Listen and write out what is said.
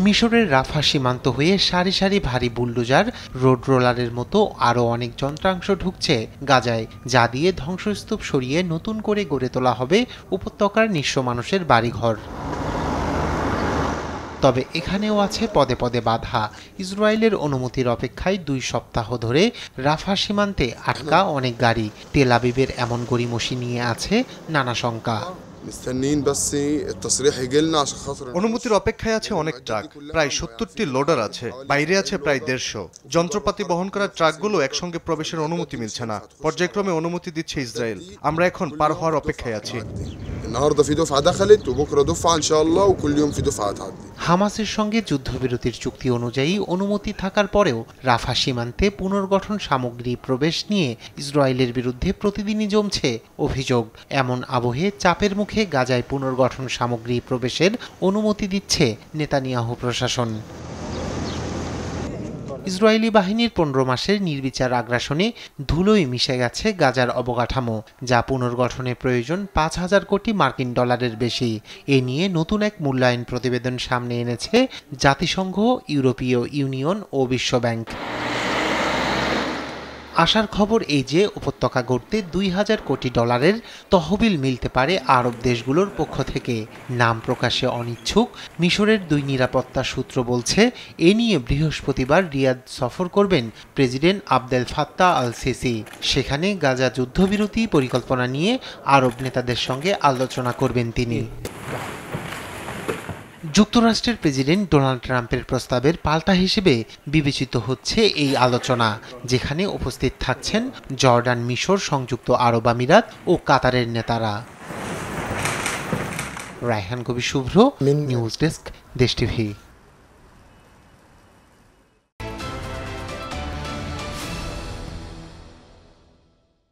মিশরের রাফা সীমান্ত হয়ে সারি সারি ভারী বুলডোজার, রোড রোলারের মতো আরও অনেক যন্ত্রাংশ ঢুকছে গাজায়, যা দিয়ে ধ্বংসস্তূপ সরিয়ে নতুন করে গড়ে তোলা হবে উপত্যকার নিঃস্ব মানুষের বাড়িঘর। তবে এখানেও আছে পদে পদে বাধা। ইসরায়েলের অনুমতির অপেক্ষায় 2 সপ্তাহ ধরে রাফা সীমান্তে আটকা অনেক গাড়ি। তেল আবিবের এমন গড়িমসি নিয়ে আছে নানা শঙ্কা। অনুমতির অপেক্ষায় আছে অনেক ট্রাক, প্রায় 70টি লোডার আছে, বাইরে আছে প্রায় 150। যন্ত্রপাতি বহন করা ট্রাকগুলো একসঙ্গে প্রবেশের অনুমতি মিলছে না। পর্যায়ক্রমে অনুমতি দিচ্ছে ইসরায়েল। আমরা এখন পার হওয়ার অপেক্ষায় আছি। হামাসের সঙ্গে যুদ্ধবিরতির চুক্তি অনুযায়ী অনুমতি থাকার পরেও রাফা সীমান্তে পুনর্গঠন সামগ্রী প্রবেশ নিয়ে ইসরায়েলের বিরুদ্ধে প্রতিদিনই জমছে অভিযোগ। এমন আবহে চাপের মুখে গাজায় পুনর্গঠন সামগ্রী প্রবেশের অনুমতি দিচ্ছে নেতানিয়াহু প্রশাসন। ইসরায়েলি বাহিনীর 15 মাসের নির্বিচার আগ্রাসনে ধুলোয় মিশে গেছে গাজার অবকাঠামো, যা পুনর্গঠনে প্রয়োজন 5,000 কোটি মার্কিন ডলারের বেশি। এ নিয়ে নতুন এক মূল্যায়ন প্রতিবেদন সামনে এনেছে জাতিসংঘ, ইউরোপীয় ইউনিয়ন ও বিশ্বব্যাংক। আশার খবর এই যে উপত্যকা গড়তে 2,000 কোটি ডলারের তহবিল মিলতে পারে আরব দেশগুলোর পক্ষ থেকে। নাম প্রকাশে অনিচ্ছুক মিশরের 2 নিরাপত্তা সূত্র বলছে, এ নিয়ে বৃহস্পতিবার রিয়াদ সফর করবেন president Abdel Fattah al CC. সেখানে গাজা যুদ্ধবিরতি পরিকল্পনা নিয়ে আরব নেতাদের সঙ্গে আলোচনা করবেন তিনি। যুক্তরাষ্ট্রের প্রেসিডেন্ট ডোনাল্ড ট্রাম্পের প্রস্তাবের পাল্টা হিসেবে বিবেচিত হচ্ছে এই আলোচনা, যেখানে উপস্থিত থাকছেন জর্ডান, মিশর, সংযুক্ত আরব আমিরাত ও কাতারের নেতারা। রায়হান কবি শুভ্র, নিউজ ডেস্ক, দেশ টিভি।